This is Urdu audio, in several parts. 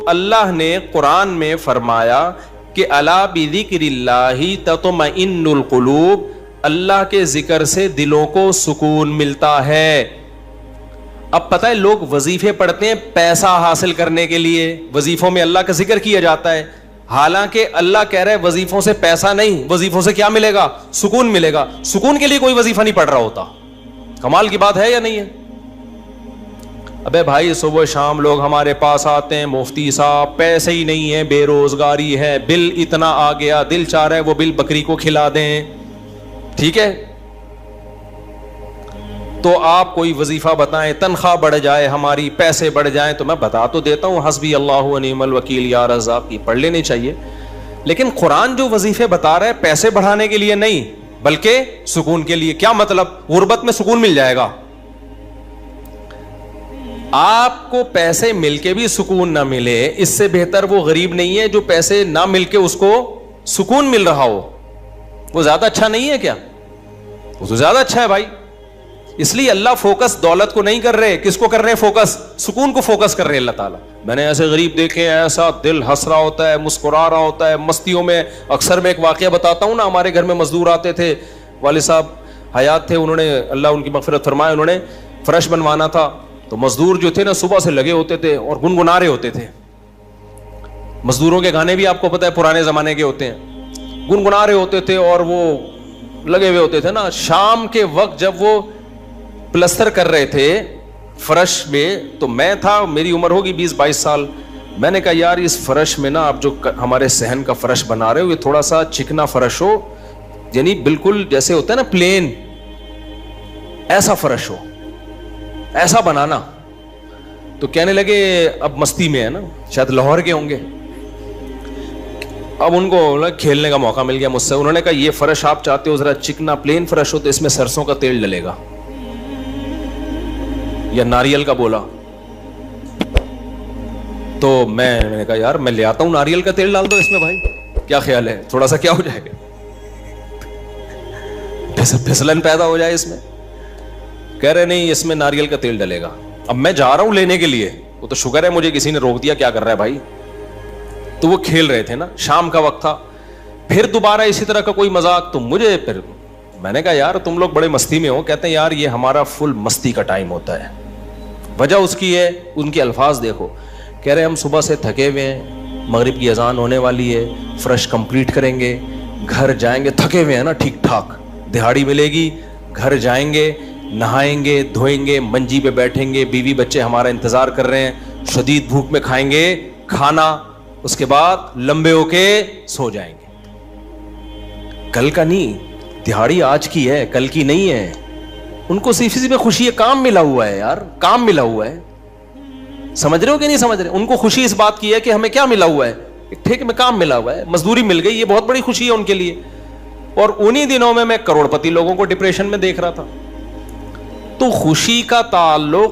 اللہ نے قرآن میں فرمایا کہ الا بذکر اللہ تطمئن القلوب، اللہ کے ذکر سے دلوں کو سکون ملتا ہے۔ اب پتہ ہے لوگ وظیفے پڑھتے ہیں پیسہ حاصل کرنے کے لیے، وظیفوں میں اللہ کا ذکر کیا جاتا ہے، حالانکہ اللہ کہہ رہا ہے وظیفوں سے پیسہ نہیں، وظیفوں سے کیا ملے گا؟ سکون ملے گا۔ سکون کے لیے کوئی وظیفہ نہیں پڑھ رہا ہوتا۔ کمال کی بات ہے یا نہیں ہے؟ ابے بھائی صبح شام لوگ ہمارے پاس آتے ہیں، مفتی صاحب پیسے ہی نہیں ہیں، بے روزگاری ہے، بل اتنا آ گیا، دل چاہ رہا ہے وہ بل بکری کو کھلا دیں، ٹھیک ہے؟ تو آپ کوئی وظیفہ بتائیں، تنخواہ بڑھ جائے ہماری، پیسے بڑھ جائیں، تو میں بتا تو دیتا ہوں حسبی اللہ و نعم الوکیل یا رزاق، یہ پڑھ لینی چاہیے۔ لیکن قرآن جو وظیفے بتا رہا ہے پیسے بڑھانے کے لیے نہیں بلکہ سکون کے لیے۔ کیا مطلب؟ غربت میں سکون مل جائے گا۔ آپ کو پیسے مل کے بھی سکون نہ ملے، اس سے بہتر وہ غریب نہیں ہے جو پیسے نہ مل کے اس کو سکون مل رہا ہو۔ وہ زیادہ اچھا نہیں ہے کیا؟ وہ تو زیادہ اچھا ہے بھائی۔ اس لیے اللہ فوکس دولت کو نہیں کر رہے، کس کو کر رہے ہیں فوکس؟ سکون کو فوکس کر رہے ہیں اللہ تعالیٰ۔ میں نے ایسے غریب دیکھے ہیں، ایسا دل ہنس رہا ہوتا ہے، مسکرا رہا ہوتا ہے مستیوں میں۔ اکثر میں ایک واقعہ بتاتا ہوں نا، ہمارے گھر میں مزدور آتے تھے، والد صاحب حیات تھے، انہوں نے اللہ ان کی مغفرت فرمائے، انہوں نے فرش بنوانا تھا، تو مزدور جو تھے نا صبح سے لگے ہوتے تھے اور گنگنا رہے ہوتے تھے۔ مزدوروں کے گانے بھی آپ کو پتہ ہے پرانے زمانے کے ہوتے ہیں، گنگنا رہے ہوتے تھے اور وہ لگے ہوئے ہوتے تھے نا۔ شام کے وقت جب وہ پلستر کر رہے تھے فرش میں، تو میں تھا، میری عمر ہوگی 20-22 سال، میں نے کہا یار اس فرش میں نا آپ جو ہمارے صحن کا فرش بنا رہے ہو یہ تھوڑا سا چکنا فرش ہو، یعنی بالکل جیسے ہوتا ہے نا پلین، ایسا فرش ہو، ایسا بنانا۔ تو کہنے لگے، اب مستی میں ہے نا، شاید لاہور کے ہوں گے، اب ان کو کھیلنے کا موقع مل گیا مجھ سے۔ انہوں نے کہا یہ فرش آپ چاہتے ہو ذرا چکنا پلین فرش ہو تو اس میں سرسوں کا تیل ڈلے گا یا ناریل کا، بولا تو میں نے کہا یار میں لے آتا ہوں ناریل کا تیل ڈال دو اس میں بھائی، کیا خیال ہے؟ تھوڑا سا کیا ہو جائے گا، پھسلن پیدا ہو جائے اس میں۔ کہہ رہے نہیں اس میں ناریل کا تیل ڈلے گا۔ اب میں جا رہا ہوں لینے کے لیے، وہ تو شکر ہے مجھے کسی نے روک دیا، کیا کر رہا ہے بھائی؟ تو وہ کھیل رہے تھے نا، شام کا وقت تھا، پھر دوبارہ اسی طرح کا کوئی مذاق، تو مجھے پھر میں نے کہا یار تم لوگ بڑے مستی میں ہو۔ کہتے ہیں یار یہ ہمارا فل مستی کا ٹائم ہوتا ہے۔ وجہ اس کی ہے، ان کے الفاظ دیکھو، کہہ رہے ہم صبح سے تھکے ہوئے ہیں، مغرب کی اذان ہونے والی ہے، فرش کمپلیٹ کریں گے، گھر جائیں گے، تھکے ہوئے ہیں نا ٹھیک ٹھاک، دہاڑی ملے گی، گھر جائیں گے، نہائیں گے، دھوئیں گے، منجی پہ بیٹھیں گے، بیوی بچے ہمارا انتظار کر رہے ہیں، شدید بھوک میں کھائیں گے کھانا، اس کے بعد لمبے ہو کے سو جائیں گے۔ کل کا نہیں، دہاڑی آج کی ہے، کل کی نہیں ہے۔ ان کو صرف اسی میں خوشی ہے، کام ملا ہوا ہے یار، کام ملا ہوا ہے۔ سمجھ رہے ہو کہ نہیں سمجھ رہے؟ ان کو خوشی اس بات کی ہے کہ ہمیں کیا ملا ہوا ہے، ٹھیک میں کام ملا ہوا ہے، مزدوری مل گئی، یہ بہت بڑی خوشی ہے ان کے لیے۔ اور انہی دنوں میں کروڑ پتی لوگوں کو ڈپریشن میں دیکھ رہا تھا۔ تو خوشی کا تعلق،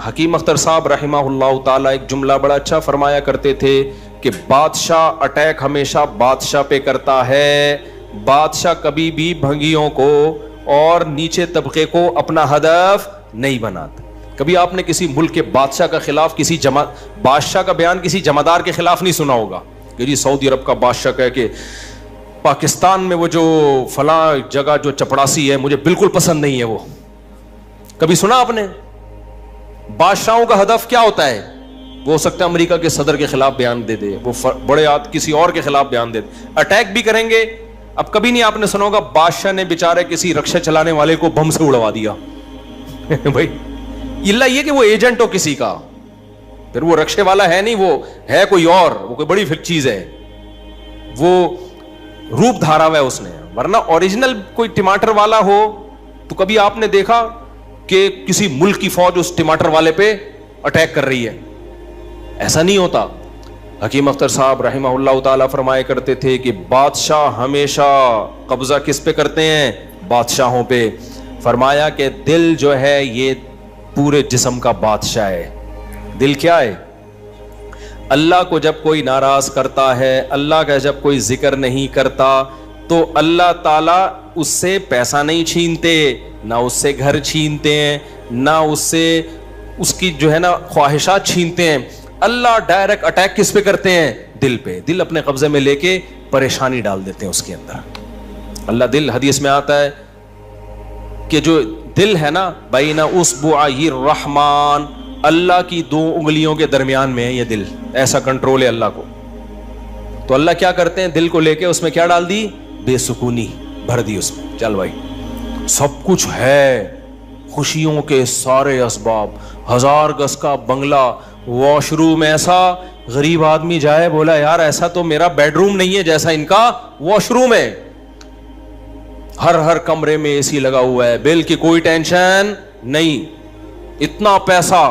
حکیم اختر صاحب رحمہ اللہ تعالیٰ ایک جملہ بڑا اچھا فرمایا کرتے تھے کہ بادشاہ اٹیک ہمیشہ بادشاہ پہ کرتا ہے، بادشاہ کبھی بھی بھنگیوں کو اور نیچے طبقے کو اپنا ہدف نہیں بناتا۔ کبھی آپ نے کسی ملک کے بادشاہ کا خلاف کسی بادشاہ کا بیان کسی جمعدار کے خلاف نہیں سنا ہوگا کہ جی سعودی عرب کا بادشاہ کہے کہ پاکستان میں وہ جو فلاں جگہ جو چپڑاسی ہے مجھے بالکل پسند نہیں ہے۔ وہ کبھی سنا آپ نے؟ بادشاہوں کا ہدف کیا ہوتا ہے؟ وہ ہو سکتا ہے امریکہ کے صدر کے خلاف بیان دے دے، وہ بڑے کسی اور کے خلاف بیان دے دے، اٹیک بھی کریں گے۔ اب کبھی نہیں آپ نے سنا ہوگا بادشاہ نے بیچارے کسی رکشہ چلانے والے کو بم سے اڑوا دیا بھائی، اللہ یہ کہ وہ ایجنٹ ہو کسی کا، پھر وہ رکشے والا ہے نہیں، وہ ہے کوئی اور، وہ کوئی بڑی چیز ہے، وہ روپ دھارا ہوا ہے اس نے۔ ورنہ اوریجنل کوئی ٹماٹر والا ہو تو کبھی آپ نے دیکھا کہ کسی ملک کی فوج اس ٹماٹر والے پہ اٹیک کر رہی ہے؟ ایسا نہیں ہوتا۔ حکیم اختر صاحب رحمہ اللہ تعالیٰ فرمایا کرتے تھے کہ بادشاہ ہمیشہ قبضہ کس پہ کرتے ہیں؟ بادشاہوں پہ۔ فرمایا کہ دل جو ہے یہ پورے جسم کا بادشاہ ہے۔ دل کیا ہے؟ اللہ کو جب کوئی ناراض کرتا ہے، اللہ کا جب کوئی ذکر نہیں کرتا تو اللہ تعالیٰ اس سے پیسہ نہیں چھینتے، نہ اس سے گھر چھینتے ہیں، نہ اس سے اس کی جو ہے نا خواہشات چھینتے ہیں۔ اللہ ڈائریکٹ اٹیک کس پہ کرتے ہیں؟ دل پہ. دل اپنے قبضے میں لے کے پریشانی ڈال دیتے ہیں اس کے اندر. اللہ دل، حدیث میں آتا ہے کہ جو دل ہے نا بین اصبعی الرحمن، اللہ کی 2 انگلیوں کے درمیان میں ہے یہ دل. ایسا کنٹرول ہے اللہ کو. تو اللہ کیا کرتے ہیں؟ دل کو لے کے اس میں کیا ڈال دی؟ بے سکونی بھر دی اس میں. چل بھائی سب کچھ ہے، خوشیوں کے سارے اسباب، 1000 گز کا بنگلہ، واش روم ایسا، غریب آدمی جائے بولا یار ایسا تو میرا بیڈ روم نہیں ہے جیسا ان کا واش روم ہے. ہر کمرے میں اے سی لگا ہوا ہے، بل کی کوئی ٹینشن نہیں، اتنا پیسہ،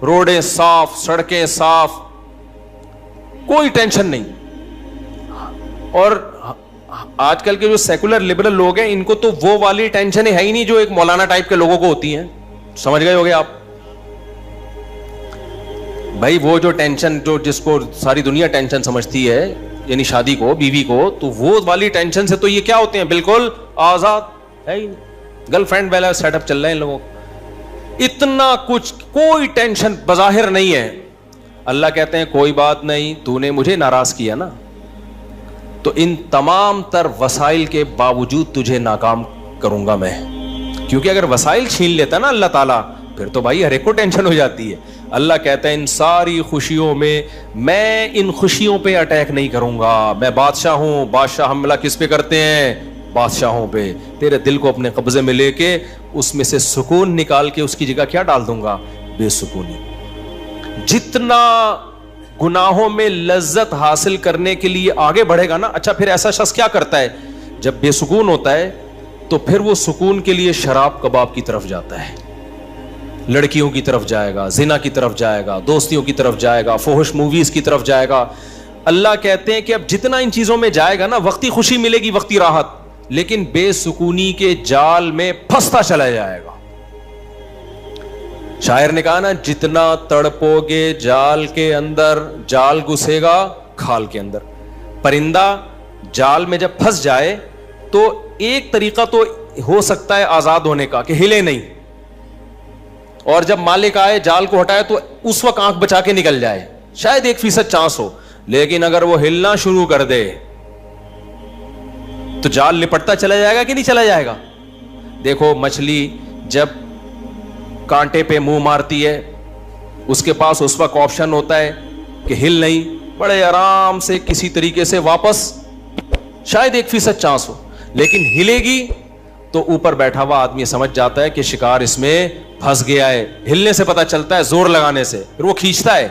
روڈیں صاف، سڑکیں صاف، کوئی ٹینشن نہیں. اور آج کل کے جو سیکولر لبرل لوگ ہیں ان کو تو وہ والی ٹینشن ہے ہی نہیں جو ایک مولانا ٹائپ کے لوگوں کو ہوتی ہیں. سمجھ گئے ہوگے آپ بھائی؟ وہ جو ٹینشن جو جس کو ساری دنیا ٹینشن سمجھتی ہے، یعنی شادی کو، بیوی کو، تو وہ والی ٹینشن سے تو یہ کیا ہوتے ہیں؟ بالکل آزاد ہے ہی نہیں. گرل فرینڈ والا سیٹ اپ چل رہے ہیں ان لوگوں کو. اتنا کچھ، کوئی ٹینشن بظاہر نہیں ہے. اللہ کہتے ہیں کوئی بات نہیں، تو نے مجھے ناراض کیا نا، تو ان تمام تر وسائل کے باوجود تجھے ناکام کروں گا میں. کیونکہ اگر وسائل چھین لیتا نا اللہ تعالیٰ پھر تو بھائی ہر ایک کو ٹینشن ہو جاتی ہے. اللہ کہتا ہے ان ساری خوشیوں میں ان خوشیوں پہ اٹیک نہیں کروں گا. میں بادشاہ ہوں. بادشاہ حملہ کس پہ کرتے ہیں؟ بادشاہوں پہ. تیرے دل کو اپنے قبضے میں لے کے اس میں سے سکون نکال کے اس کی جگہ کیا ڈال دوں گا؟ بے سکونی. جتنا گناہوں میں لذت حاصل کرنے کے لیے آگے بڑھے گا نا. اچھا پھر ایسا شخص کیا کرتا ہے جب بے سکون ہوتا ہے؟ تو پھر وہ سکون کے لیے شراب کباب کی طرف جاتا ہے، لڑکیوں کی طرف جائے گا، زنا کی طرف جائے گا، دوستیوں کی طرف جائے گا، فحش موویز کی طرف جائے گا. اللہ کہتے ہیں کہ اب جتنا ان چیزوں میں جائے گا نا وقتی خوشی ملے گی، وقتی راحت، لیکن بے سکونی کے جال میں پھنستا چلا جائے گا. شاعر نے کہا نا جتنا تڑپو گے جال کے اندر، جال گھسے گا کھال کے اندر. پرندہ جال میں جب پھنس جائے تو ایک طریقہ تو ہو سکتا ہے آزاد ہونے کا کہ ہلے نہیں، اور جب مالک آئے جال کو ہٹائے تو اس وقت آنکھ بچا کے نکل جائے، شاید 1% چانس ہو. لیکن اگر وہ ہلنا شروع کر دے تو جال لپٹتا چلا جائے گا کہ نہیں چلا جائے گا؟ دیکھو مچھلی جب کانٹے پہ منہ مارتی ہے اس کے پاس اس وقت آپشن ہوتا ہے کہ ہل نہیں، بڑے آرام سے کسی طریقے سے واپس، شاید 1% چانس ہو. لیکن ہلے گی تو اوپر بیٹھا ہوا آدمی سمجھ جاتا ہے کہ شکار اس میں پھنس گیا ہے. ہلنے سے پتا چلتا ہے، زور لگانے سے، پھر وہ کھینچتا ہے.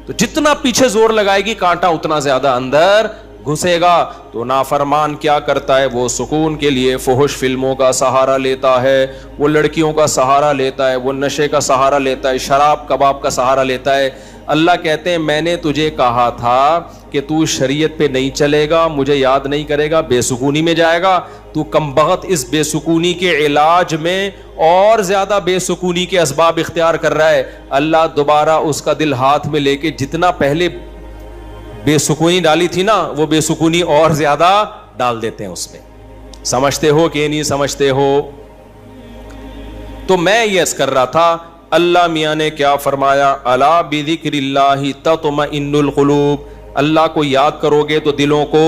تو جتنا پیچھے زور لگائے گی کانٹا اتنا زیادہ اندر گھسے گا. تو نافرمان کیا کرتا ہے؟ وہ سکون کے لیے فحش فلموں کا سہارا لیتا ہے، وہ لڑکیوں کا سہارا لیتا ہے، وہ نشے کا سہارا لیتا ہے، شراب کباب کا سہارا لیتا ہے. اللہ کہتے ہیں میں نے تجھے کہا تھا کہ تو شریعت پہ نہیں چلے گا، مجھے یاد نہیں کرے گا، بے سکونی میں جائے گا. تو کمبخت اس بے سکونی کے علاج میں اور زیادہ بے سکونی کے اسباب اختیار کر رہا ہے. اللہ دوبارہ اس کا دل ہاتھ میں لے کے جتنا پہلے بے سکونی ڈالی تھی نا وہ بے سکونی اور زیادہ ڈال دیتے ہیں اس میں. سمجھتے ہو کہ نہیں سمجھتے ہو؟ تو میں یہ عرض کر رہا تھا اللہ میاں نے کیا فرمایا؟ الا بذکر اللہ تطمئن القلوب. اللہ کو یاد کرو گے تو دلوں کو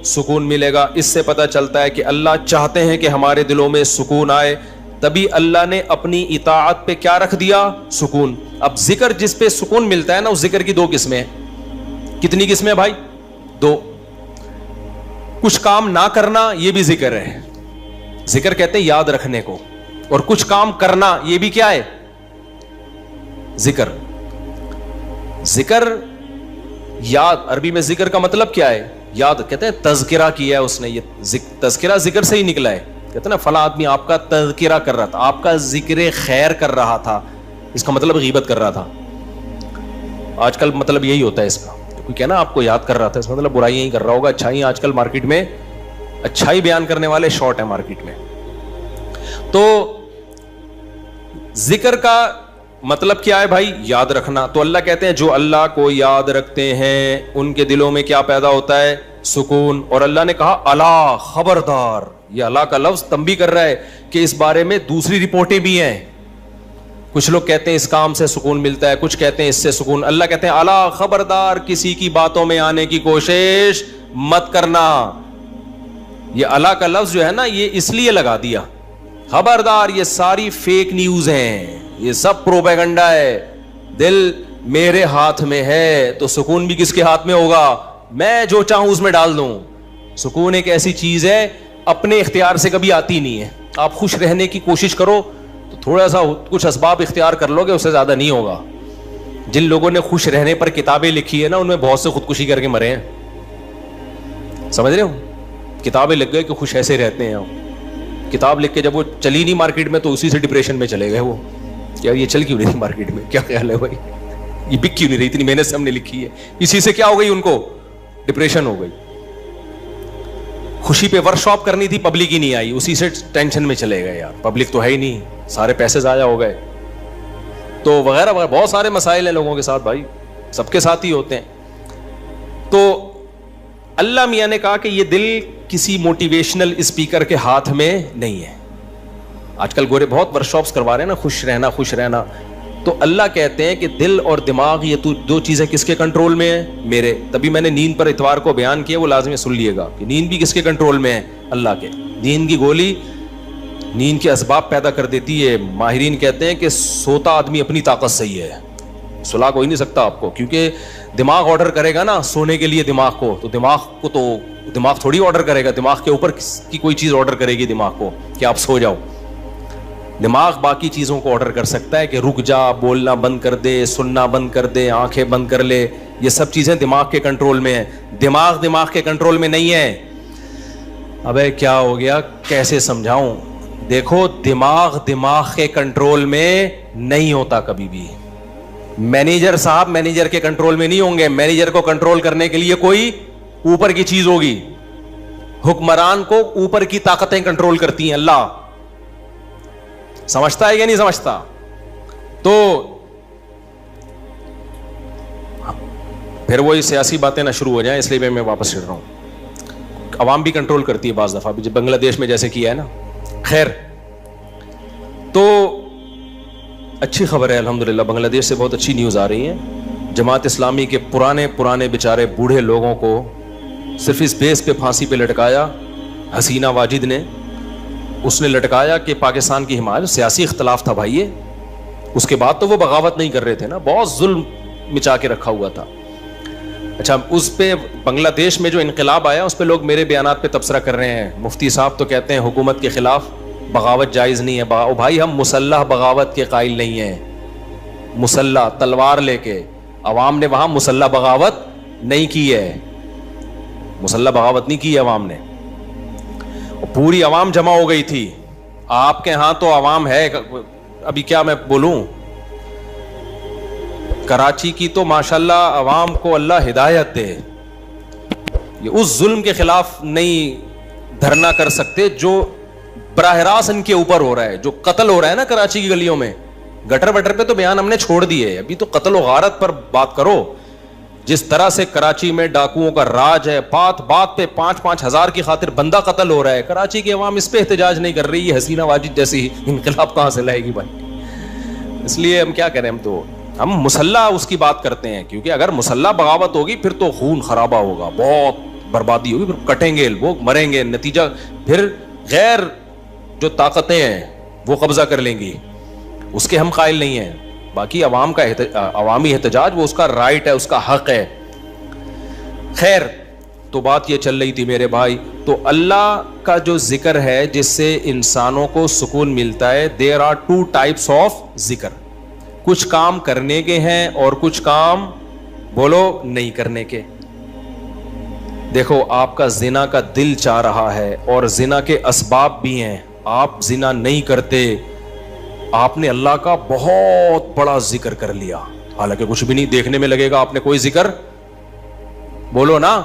سکون ملے گا. اس سے پتہ چلتا ہے کہ اللہ چاہتے ہیں کہ ہمارے دلوں میں سکون آئے. تبھی اللہ نے اپنی اطاعت پہ کیا رکھ دیا؟ سکون. اب ذکر جس پہ سکون ملتا ہے نا اس ذکر کی 2 قسمیں ہیں. کتنی قسمیں بھائی؟ 2. کچھ کام نہ کرنا یہ بھی ذکر ہے، ذکر کہتے ہیں یاد رکھنے کو. اور کچھ کام کرنا یہ بھی کیا ہے؟ ذکر. ذکر یاد، عربی میں ذکر کا مطلب کیا ہے؟ یاد. کہتے ہیں تذکرہ کیا ہے اس نے. یہ تذکرہ ذکر سے ہی نکلا ہے. کہتے ہیں نا فلاں آدمی آپ کا تذکرہ کر رہا تھا، آپ کا ذکر خیر کر رہا تھا. اس کا مطلب غیبت کر رہا تھا. آج کل مطلب یہی ہوتا ہے اس کا. کوئی کہنا آپ کو یاد کر رہا تھا، اس کا مطلب برائیاں ہی کر رہا ہوگا. اچھائی آج کل مارکیٹ میں اچھائی بیان کرنے والے شارٹ ہیں مارکیٹ میں. تو ذکر کا مطلب کیا ہے بھائی؟ یاد رکھنا. تو اللہ کہتے ہیں جو اللہ کو یاد رکھتے ہیں ان کے دلوں میں کیا پیدا ہوتا ہے؟ سکون. اور اللہ نے کہا الا، خبردار. یہ اللہ کا لفظ تنبیہ کر رہا ہے کہ اس بارے میں دوسری رپورٹیں بھی ہیں. کچھ لوگ کہتے ہیں اس کام سے سکون ملتا ہے, کچھ کہتے ہیں اس سے سکون. اللہ کہتے ہیں الا خبردار کسی کی باتوں میں آنے کی کوشش مت کرنا. یہ الا کا لفظ جو ہے نا یہ اس لیے لگا دیا, خبردار یہ ساری فیک نیوز ہیں, یہ سب پروپیگنڈا ہے. دل میرے ہاتھ میں ہے تو سکون بھی کس کے ہاتھ میں ہوگا؟ میں جو چاہوں اس میں ڈال دوں. سکون ایک ایسی چیز ہے اپنے اختیار سے کبھی آتی نہیں ہے. آپ خوش رہنے کی کوشش کرو تو تھوڑا سا کچھ اسباب اختیار کر لو گے, اس سے زیادہ نہیں ہوگا. جن لوگوں نے خوش رہنے پر کتابیں لکھی ہے نا ان میں بہت سے خودکشی کر کے مرے ہیں. سمجھ رہے ہو؟ کتابیں لکھ گئے کہ خوش ایسے رہتے ہیں. کتاب لکھ کے جب وہ چلی نہیں مارکیٹ میں تو اسی سے ڈپریشن میں چلے گئے. وہ یار یہ چل کیوں نہیں تھی مارکیٹ میں, کیا خیال ہے بھائی, یہ بک کیوں نہیں رہی, اتنی محنت سے ہم نے لکھی ہے, اسی سے کیا ہو گئی ان کو ڈپریشن ہو گئی. خوشی پہ ورک شاپ کرنی تھی, پبلک ہی نہیں آئی, اسی سے ٹینشن میں چلے گئے. یار پبلک تو ہے ہی نہیں, سارے پیسے ضائع ہو گئے. تو وغیرہ وغیرہ بہت سارے مسائل ہیں لوگوں کے ساتھ بھائی, سب کے ساتھ ہی ہوتے ہیں. تو اللہ میاں نے کہا کہ یہ دل کسی موٹیویشنل اسپیکر کے ہاتھ میں نہیں ہے. آج کل گورے بہت ورک شاپس کروا رہے ہیں نا, خوش رہنا خوش رہنا. تو اللہ کہتے ہیں کہ دل اور دماغ یہ دو چیزیں کس کے کنٹرول میں ہیں؟ میرے. تبھی میں نے نیند پر اتوار کو بیان کیا, وہ لازمی سن لیے گا کہ نیند بھی کس کے کنٹرول میں ہے؟ اللہ کے. نیند کی گولی نیند کے اسباب پیدا کر دیتی ہے. ماہرین کہتے ہیں کہ سوتا آدمی اپنی طاقت سے ہی ہے, سلا کوئی نہیں سکتا آپ کو, کیونکہ دماغ آرڈر کرے گا نا سونے کے لیے دماغ کو, تو دماغ تھوڑی آرڈر کرے گا, دماغ کے اوپر کی کوئی چیز آرڈر کرے گی دماغ کو کہ آپ سو جاؤ. دماغ باقی چیزوں کو آرڈر کر سکتا ہے کہ رک جا, بولنا بند کر دے, سننا بند کر دے, آنکھیں بند کر لے. یہ سب چیزیں دماغ کے کنٹرول میں ہیں. دماغ کے کنٹرول میں نہیں ہے. ابے کیا ہو گیا, کیسے سمجھاؤں؟ دیکھو دماغ کے کنٹرول میں نہیں ہوتا کبھی بھی. مینیجر صاحب مینیجر کے کنٹرول میں نہیں ہوں گے. مینیجر کو کنٹرول کرنے کے لیے کوئی اوپر کی چیز ہوگی. حکمران کو اوپر کی طاقتیں کنٹرول کرتی ہیں. اللہ سمجھتا ہے یا نہیں سمجھتا؟ تو پھر وہی سیاسی باتیں نہ شروع ہو جائیں, اس لیے میں واپس چڑھ رہا ہوں. عوام بھی کنٹرول کرتی ہے بعض دفعہ بھی, بنگلہ دیش میں جیسے کیا ہے نا. خیر, تو اچھی خبر ہے الحمدللہ, بنگلہ دیش سے بہت اچھی نیوز آ رہی ہے. جماعت اسلامی کے پرانے بیچارے بوڑھے لوگوں کو صرف اس بیس پہ پھانسی پہ لٹکایا حسینہ واجد نے. اس نے لٹکایا کہ پاکستان کی حمایت, سیاسی اختلاف تھا بھائی, اس کے بعد تو وہ بغاوت نہیں کر رہے تھے نا, بہت ظلم مچا کے رکھا ہوا تھا. اچھا, اس پہ بنگلہ دیش میں جو انقلاب آیا اس پہ لوگ میرے بیانات پہ تبصرہ کر رہے ہیں. مفتی صاحب تو کہتے ہیں حکومت کے خلاف بغاوت جائز نہیں ہے. بھائی ہم مسلح بغاوت کے قائل نہیں ہیں. مسلح تلوار لے کے, عوام نے وہاں مسلح بغاوت نہیں کی ہے, مسلح بغاوت نہیں کی ہے عوام نے. پوری عوام جمع ہو گئی تھی. آپ کے ہاں تو عوام ہے, ابھی کیا میں بولوں, کراچی کی تو ماشاءاللہ عوام کو اللہ ہدایت دے, یہ اس ظلم کے خلاف نہیں دھرنا کر سکتے جو براہ راست ان کے اوپر ہو رہا ہے, جو قتل ہو رہا ہے نا کراچی کی گلیوں میں. گٹر وٹر پہ تو بیان ہم نے چھوڑ دیے, ابھی تو قتل و غارت پر بات کرو. جس طرح سے کراچی میں ڈاکوؤں کا راج ہے, بات پہ 5-5 ہزار کی خاطر بندہ قتل ہو رہا ہے. کراچی کی عوام اس پہ احتجاج نہیں کر رہی ہے. حسینہ واجد جیسی انقلاب کہاں سے لائے گی بھائی؟ اس لیے ہم کیا کریں, ہم مسلح اس کی بات کرتے ہیں, کیونکہ اگر مسلح بغاوت ہوگی پھر تو خون خرابہ ہوگا, بہت بربادی ہوگی, پھر کٹیں گے لوگ, مریں گے, نتیجہ پھر غیر جو طاقتیں ہیں وہ قبضہ کر لیں گی. اس کے ہم قائل نہیں ہیں. باقی عوام کا عوامی احتجاج وہ اس کا رائٹ ہے, اس کا حق ہے. خیر, تو بات یہ چل رہی تھی میرے بھائی, تو اللہ کا جو ذکر ہے جس سے انسانوں کو سکون ملتا ہے, دیر آر 2 types آف ذکر. کچھ کام کرنے کے ہیں اور کچھ کام بولو نہیں کرنے کے. دیکھو آپ کا زنا کا دل چاہ رہا ہے اور زنا کے اسباب بھی ہیں, آپ زنا نہیں کرتے, آپ نے اللہ کا بہت بڑا ذکر کر لیا, حالانکہ کچھ بھی نہیں, دیکھنے میں لگے گا آپ نے کوئی ذکر بولو نا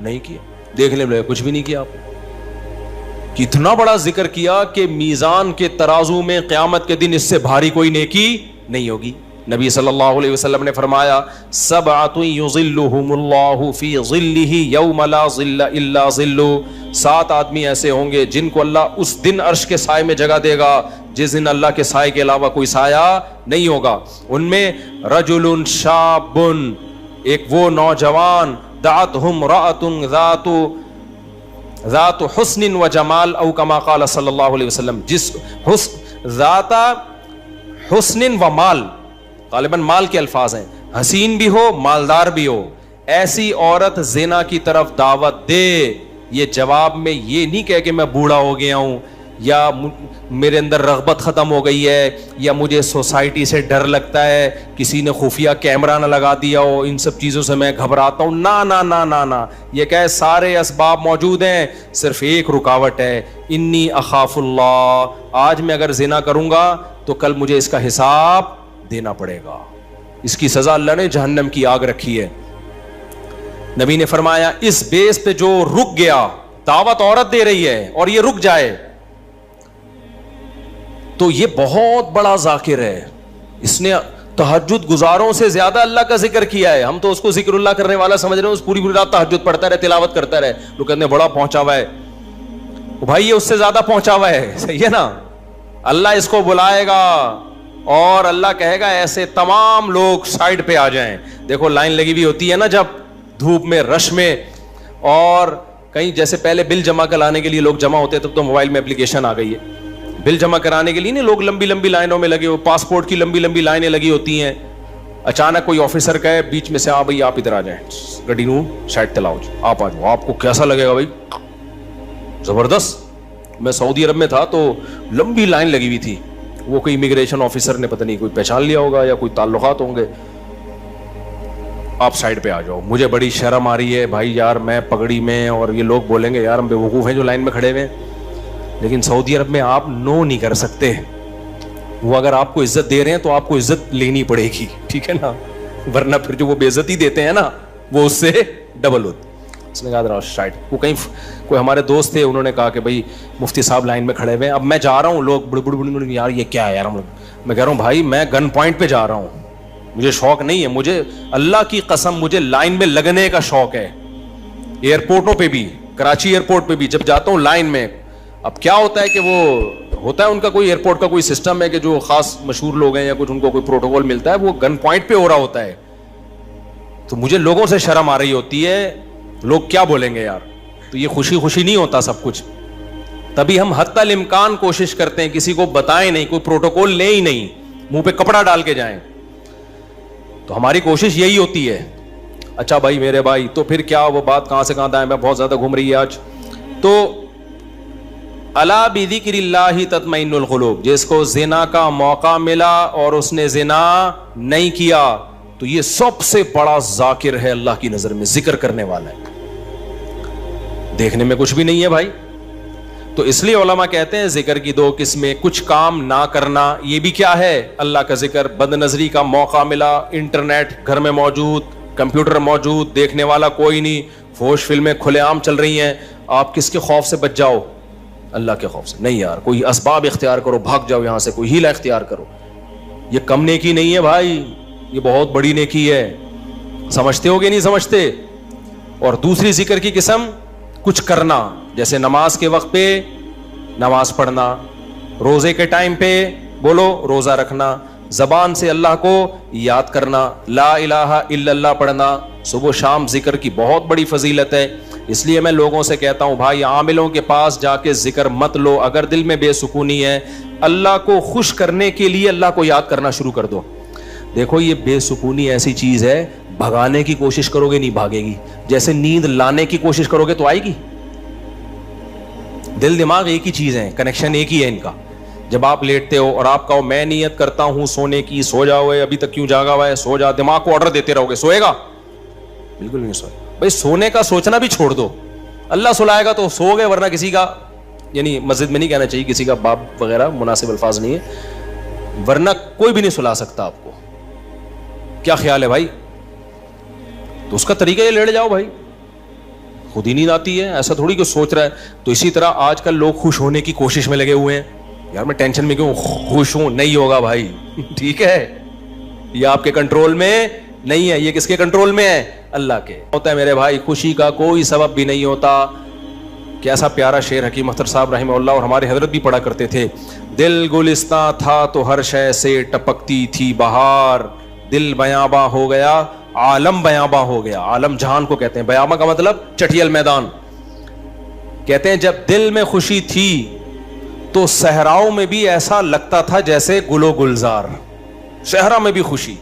نہیں کیا, دیکھنے میں کچھ بھی نہیں کیا. آپ کتنا بڑا ذکر کیا کہ میزان کے ترازو میں قیامت کے دن اس سے بھاری کوئی نیکی نہیں ہوگی. نبی صلی اللہ علیہ وسلم نے فرمایا سبعۃ یظلھم اللہ فی ظلہ یوم لا ظل الا ظلہ، 7 آدمی ایسے ہوں گے جن کو اللہ اس دن عرش کے سائے میں جگہ دے گا جس دن اللہ کے سائے کے علاوہ کوئی سایہ نہیں ہوگا. ان میں رجل شاب، ایک وہ نوجوان، دعتہ امرأۃ ذات حسن و جمال او کما قال صلی اللہ علیہ وسلم، جس ذات حسن و مال، غالباً مال کے الفاظ ہیں، حسین بھی ہو مالدار بھی ہو، ایسی عورت زنا کی طرف دعوت دے. یہ جواب میں یہ نہیں کہے کہ میں بوڑھا ہو گیا ہوں یا میرے اندر رغبت ختم ہو گئی ہے یا مجھے سوسائٹی سے ڈر لگتا ہے، کسی نے خفیہ کیمرہ نہ لگا دیا ہو، ان سب چیزوں سے میں گھبراتا ہوں. نہ نہ نہ نہ نہ، یہ کہے سارے اسباب موجود ہیں، صرف ایک رکاوٹ ہے، انی اخاف اللہ، آج میں اگر زنا کروں گا تو کل مجھے اس کا حساب دینا پڑے گا، اس کی سزا اللہ نے جہنم کی آگ رکھی ہے. نبی نے فرمایا اس بیس پہ جو رک گیا، دعوت عورت دے رہی ہے اور یہ رک جائے تو یہ بہت بڑا ذاکر ہے، اس نے تہجد گزاروں سے زیادہ اللہ کا ذکر کیا ہے. ہم تو اس کو ذکر اللہ کرنے والا سمجھ رہے ہیں، اس پوری رات تہجد پڑھتا رہے، تلاوت کرتا رہے، لوگ کہتے ہیں بڑا پہنچا ہوا ہے. بھائی یہ اس سے زیادہ پہنچا ہوا ہے، صحیح ہے نا. اللہ اس کو بلائے گا اور اللہ کہے گا ایسے تمام لوگ سائڈ پہ آ جائیں. دیکھو لائن لگی ہوئی ہوتی ہے نا جب دھوپ میں، رش میں، اور کہیں جیسے پہلے بل جمع کرانے کے لیے لوگ جمع ہوتے تب تو موبائل میں اپلیکیشن آ گئی ہے، بل جمع کرانے کے لیے نہیں لوگ لمبی لمبی لائنوں میں لگے ہوئے، پاسپورٹ کی لمبی لمبی لائنیں لگی ہوتی ہیں. اچانک کوئی آفیسر کہے بیچ میں سے آ بھائی آپ ادھر آ جائیں، گڈی نو سائڈ تلاؤ، آپ آ جاؤ. آپ کو کیسا لگے گا بھائی؟ زبردست. میں سعودی عرب میں تھا تو لمبی لائن لگی ہوئی تھی، وہ کوئی امیگریشن آفیسر نے پتہ نہیں کوئی پہچان لیا ہوگا یا کوئی تعلقات ہوں گے، آپ سائڈ پہ آ جاؤ. مجھے بڑی شرم آ رہی ہے بھائی یار، میں پگڑی میں، اور یہ لوگ بولیں گے یار ہم بے وقوف ہیں جو لائن میں کھڑے ہوئے ہیں، لیکن سعودی عرب میں آپ نو نہیں کر سکتے. وہ اگر آپ کو عزت دے رہے ہیں تو آپ کو عزت لینی پڑے گی، ٹھیک ہے نا، ورنہ پھر جو وہ بے عزتی دیتے ہیں نا وہ اس سے ڈبل ہوتی. اس نے کہا سائڈ. وہ کہیں کوئی ہمارے دوست تھے، انہوں نے کہا کہ بھائی مفتی صاحب لائن میں کھڑے ہوئے ہیں، اب میں جا رہا ہوں، لوگ بڑے بڑے یار یہ کیا ہے یار، میں کہہ رہا ہوں بھائی میں گن پوائنٹ پہ جا رہا ہوں، مجھے شوق نہیں ہے، مجھے اللہ کی قسم مجھے لائن میں لگنے کا شوق ہے. ایئرپورٹوں پہ بھی، کراچی ایئرپورٹ پہ بھی جب جاتا ہوں لائن میں، اب کیا ہوتا ہے کہ وہ ہوتا ہے ان کا کوئی ایئرپورٹ کا کوئی سسٹم ہے کہ جو خاص مشہور لوگ ہیں یا کچھ ان کو کوئی پروٹوکول ملتا ہے، وہ گن پوائنٹ پہ ہو رہا ہوتا ہے، تو مجھے لوگوں سے شرم آ رہی ہوتی ہے، لوگ کیا بولیں گے یار. تو یہ خوشی خوشی نہیں ہوتا سب کچھ، تبھی ہم حتی الامکان کوشش کرتے ہیں کسی کو بتائیں نہیں، کوئی پروٹوکول لیں ہی نہیں، منہ پہ کپڑا ڈال کے جائیں. تو ہماری کوشش یہی ہوتی ہے. اچھا بھائی میرے بھائی، تو پھر کیا وہ بات کہاں سے کہاں دائیں میں بہت زیادہ گھوم رہی ہے آج. تو الا بذکر اللہ تطمئن القلوب، جس کو زنا کا موقع ملا اور اس نے زنا نہیں کیا تو یہ سب سے بڑا ذاکر ہے اللہ کی نظر میں، ذکر کرنے والا ہے. دیکھنے میں کچھ بھی نہیں ہے بھائی. تو اس لیے علماء کہتے ہیں ذکر کی 2 قسمیں، کچھ کام نہ کرنا، یہ بھی کیا ہے اللہ کا ذکر. بد نظری کا موقع ملا، انٹرنیٹ گھر میں موجود، کمپیوٹر موجود، دیکھنے والا کوئی نہیں، فحش فلمیں کھلے عام چل رہی ہیں، آپ کس کے خوف سے بچ جاؤ؟ اللہ کے خوف سے. نہیں یار، کوئی اسباب اختیار کرو، بھاگ جاؤ یہاں سے، کوئی ہیلا اختیار کرو. یہ کم نیکی نہیں ہے بھائی، یہ بہت بڑی نیکی ہے. سمجھتے ہو گے نہیں سمجھتے؟ اور دوسری ذکر کی قسم کچھ کرنا، جیسے نماز کے وقت پہ نماز پڑھنا، روزے کے ٹائم پہ بولو روزہ رکھنا، زبان سے اللہ کو یاد کرنا، لا الہ الا اللہ پڑھنا. صبح و شام ذکر کی بہت بڑی فضیلت ہے. اس لیے میں لوگوں سے کہتا ہوں بھائی عاملوں کے پاس جا کے ذکر مت لو. اگر دل میں بے سکونی ہے، اللہ کو خوش کرنے کے لیے اللہ کو یاد کرنا شروع کر دو. دیکھو یہ بے سکونی ایسی چیز ہے، بھگانے کی کوشش کرو گے نہیں بھاگے گی، جیسے نیند لانے کی کوشش کرو گے تو آئے گی. دل دماغ ایک ہی چیز ہے، کنیکشن ایک ہی ہے ان کا. جب آپ لیٹتے ہو اور آپ کہو میں نیت کرتا ہوں سونے کی، سو جاؤ، ابھی تک کیوں جاگا ہوا ہے، سو جا، دماغ کو آرڈر دیتے رہو گے، سوئے گا؟ بالکل نہیں سوئے. بھائی سونے کا سوچنا بھی چھوڑ دو، اللہ سلائے گا تو سو گئے، ورنہ کسی کا، یعنی مسجد میں نہیں کہنا چاہیے، کسی کا باپ وغیرہ مناسب الفاظ نہیں ہے، ورنہ کوئی بھی نہیں سلا سکتا آپ کو. کیا خیال ہے بھائی؟ تو اس کا طریقہ یہ لیٹ جاؤ بھائی، خود ہی نیند آتی ہے، ایسا تھوڑی کہ سوچ رہا ہے. تو اسی طرح آج کل لوگ خوش ہونے کی کوشش میں لگے ہوئے ہیں، یار میں ٹینشن میں کیوں خوش ہوں، نہیں ہوگا بھائی. ٹھیک ہے، یہ آپ کے کنٹرول میں نہیں ہے. یہ کس کے کنٹرول میں ہے؟ اللہ کے. ہوتا ہے میرے بھائی, خوشی کا کوئی سبب بھی نہیں ہوتا. کیسا پیارا شعر حکیم اختر صاحب رحمہ اللہ اور ہمارے حضرت بھی پڑھا کرتے تھے. دل گلستاں تھا تو ہر شے سے ٹپکتی تھی بہار, دل بیاباں ہو گیا عالم بیاباں ہو گیا. عالم جہان کو کہتے ہیں, بیاباں کا مطلب چٹیل میدان. کہتے ہیں جب دل میں خوشی تھی تو صحراؤں میں بھی ایسا لگتا تھا جیسے گل و گلزار. صحرا میں بھی خوشی.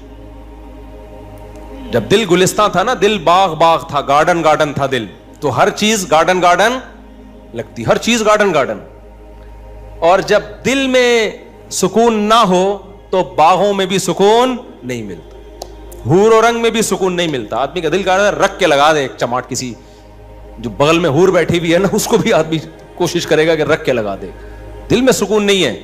جب دل گلستان تھا نا, دل باغ باغ تھا, گارڈن گارڈن تھا دل, تو ہر چیز گارڈن گارڈن لگتی, ہر چیز گارڈن گارڈن. اور جب دل میں سکون نہ ہو تو باغوں میں بھی سکون نہیں ملتا, حور و رنگ میں بھی سکون نہیں ملتا. آدمی کا دل کا رکھ کے لگا دے ایک چماٹ, کسی جو بغل میں حور بیٹھی ہوئی ہے نا اس کو بھی آدمی کوشش کرے گا کہ رکھ کے لگا دے. دل میں سکون نہیں ہے.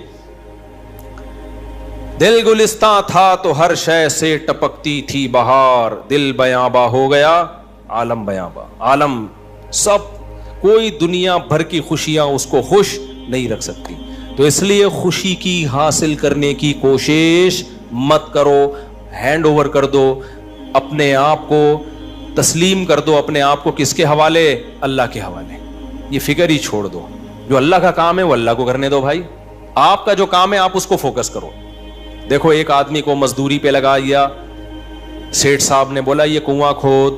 دل گلستاں تھا تو ہر شے سے ٹپکتی تھی بہار, دل بیاباں ہو گیا عالم بیاباں. عالم سب, کوئی دنیا بھر کی خوشیاں اس کو خوش نہیں رکھ سکتی. تو اس لیے خوشی کی حاصل کرنے کی کوشش مت کرو. ہینڈ اوور کر دو اپنے آپ کو, تسلیم کر دو اپنے آپ کو. کس کے حوالے؟ اللہ کے حوالے. یہ فکر ہی چھوڑ دو. جو اللہ کا کام ہے وہ اللہ کو کرنے دو بھائی. آپ کا جو کام ہے آپ اس کو فوکس کرو. دیکھو ایک آدمی کو مزدوری پہ لگا دیا, سیٹھ صاحب نے بولا یہ کنواں کھود,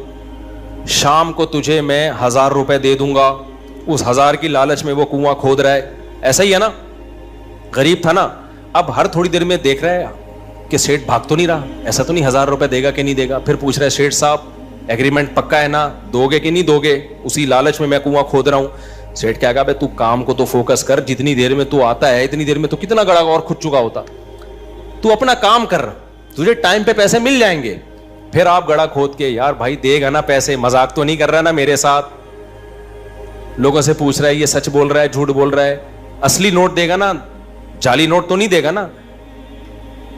شام کو تجھے میں 1000 روپے دے دوں گا. اس 1000 کی لالچ میں وہ کنواں کھود رہا ہے. ایسا ہی ہے نا, غریب تھا نا. اب ہر تھوڑی دیر میں دیکھ رہا ہے کہ سیٹھ بھاگ تو نہیں رہا, ایسا تو نہیں 1000 روپے دے گا کہ نہیں دے گا. پھر پوچھ رہا ہے سیٹھ صاحب ایگریمنٹ پکا ہے نا, دو گے کہ نہیں دو گے؟ اسی لالچ میں کنواں کھود رہا ہوں. سیٹھ کیا کہا بھائی تو کام کو تو فوکس کر, جتنی دیر میں تو آتا ہے اتنی دیر میں تو کتنا گڑا اور کھد چکا ہوتا. تو اپنا کام کر, تجھے ٹائم پہ پیسے مل جائیں گے. پھر آپ گڑا کھود کے, یار بھائی دے گا نا پیسے, مذاق تو نہیں کر رہا نا میرے ساتھ. لوگوں سے پوچھ رہا ہے یہ سچ بول رہا ہے جھوٹ بول رہا ہے, اصلی نوٹ دے گا نا, جعلی نوٹ تو نہیں دے گا نا.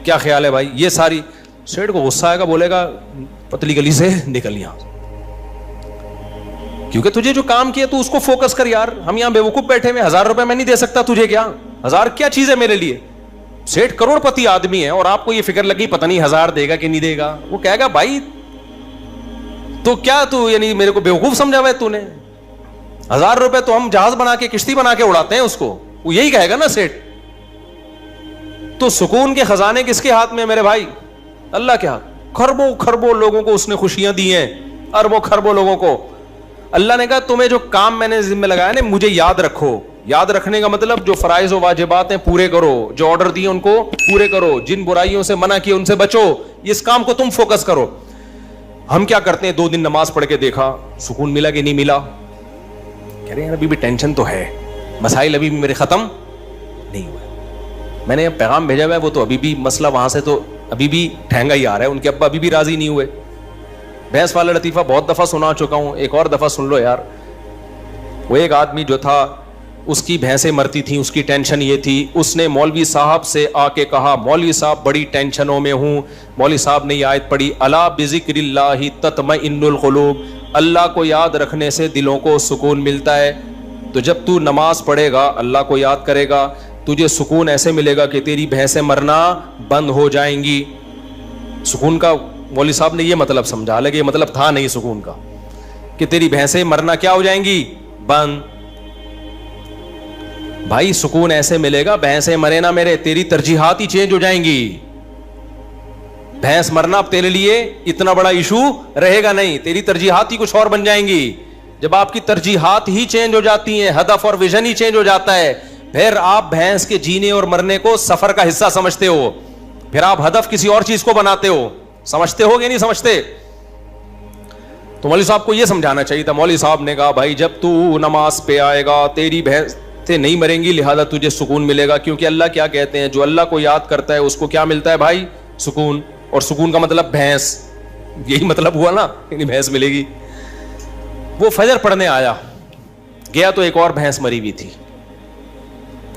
کیا خیال ہے بھائی؟ یہ ساری. سیٹھ کو غصہ آئے گا, بولے گا پتلی گلی سے نکل یہاں, کیونکہ تجھے جو کام کیا تو اس کو فوکس کر. یار ہم یہاں بیوقوف بیٹھے ہوئے, 1000 روپے میں نہیں دے سکتا تجھے, کیا 1000 کیا چیز ہے میرے لیے؟ سیٹھ کروڑ پتی آدمی ہے اور آپ کو یہ فکر لگی پتہ نہیں 1000 دے گا کہ نہیں دے گا. وہ کہے گا بھائی تو کیا تو یعنی میرے کو بیوقوف سمجھا ہوا ہے تو نے؟ 1000 روپے تو ہم جہاز بنا کے کشتی بنا کے اڑاتے ہیں اس کو. وہ یہی کہے گا نا سیٹھ. تو سکون کے خزانے کس کے ہاتھ میں ہے میرے بھائی؟ اللہ کے ہاتھ. خربوں خربوں لوگوں کو اس نے خوشیاں دی ہیں, اربوں خربوں لوگوں کو. اللہ نے کہا تمہیں جو کام میں نے ذمہ لگایا نا مجھے یاد رکھو. یاد رکھنے کا مطلب جو فرائض و واجبات ہیں پورے کرو, جو آرڈر دیے ان کو پورے کرو, جن برائیوں سے منع کیے ان سے بچو. اس کام کو تم فوکس کرو. ہم کیا کرتے ہیں, 2 دن نماز پڑھ کے دیکھا سکون ملا کہ نہیں ملا. کہہ رہے ہیں ابھی بھی ٹینشن تو ہے, مسائل ابھی بھی میرے ختم نہیں ہوئے. میں نے پیغام بھیجا ہوا ہے, وہ تو ابھی بھی مسئلہ وہاں سے تو ابھی بھی ٹھہنگا ہی آ رہا ہے. ان کے ابا ابھی بھی راضی نہیں ہوئے. بھینس والا لطیفہ بہت دفعہ سنا چکا ہوں, ایک اور دفعہ سن لو یار. وہ ایک آدمی جو تھا اس کی بھینسیں مرتی تھیں, اس کی ٹینشن یہ تھی. اس نے مولوی صاحب سے آ کے کہا مولوی صاحب بڑی ٹینشنوں میں ہوں. مولوی صاحب نے یہ آیت پڑھی الا بذکر اللہ تطمئن القلوب, اللہ کو یاد رکھنے سے دلوں کو سکون ملتا ہے. تو جب تو نماز پڑھے گا اللہ کو یاد کرے گا, تجھے سکون ایسے ملے گا کہ تیری بھینسیں مرنا بند ہو جائیں گی. سکون کا مولوی صاحب نے یہ مطلب سمجھا, حالانکہ یہ مطلب تھا نہیں سکون کا, کہ تیری بھینسیں مرنا کیا ہو جائیں گی, بند. بھائی سکون ایسے ملے گا, بھینسیں مرے نہ میرے, تیری ترجیحات ہی چینج ہو جائیں گی. بھینس مرنا اب تیرے لیے اتنا بڑا ایشو رہے گا نہیں, تیری ترجیحات ہی کچھ اور بن جائیں گی. جب آپ کی ترجیحات ہی چینج ہو جاتی ہیں, ہدف اور ویژن ہی چینج ہو جاتا ہے, پھر آپ بھینس کے جینے اور مرنے کو سفر کا حصہ سمجھتے ہو. پھر آپ ہدف کسی اور چیز کو بناتے ہو. سمجھتے ہو کہ نہیں سمجھتے؟ تو مولوی صاحب کو یہ سمجھانا چاہیے تھا. مولوی صاحب نے کہا بھائی جب تو نماز پہ آئے گا تیری بھینس نہیں مریں گی, لہذا تجھے سکون ملے گا. کیونکہ اللہ کیا کہتے ہیں, جو اللہ کو یاد کرتا ہے اس کو کیا ملتا ہے بھائی, سکون. اور سکون کا مطلب بھینس, یہی مطلب ہوا نا, یعنی بھینس ملے گی. وہ فجر پڑھنے آیا, گیا تو ایک اور بھینس مری ہوئی تھی.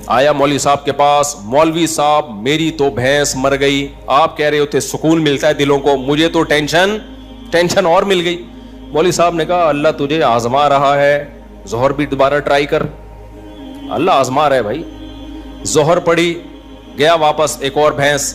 آیا مولوی صاحب کے پاس, مولوی صاحب میری تو بھینس مر گئی, آپ کہہ رہے ہوتے سکون ملتا ہے دلوں کو, مجھے تو ٹینشن اور مل گئی. مولوی صاحب نے کہا اللہ تجھے آزما رہا ہے, ظہر بھی دوبارہ ٹرائی کر. اللہ آزما رہا ہے بھائی. ظہر پڑی, گیا واپس, ایک اور بھینس.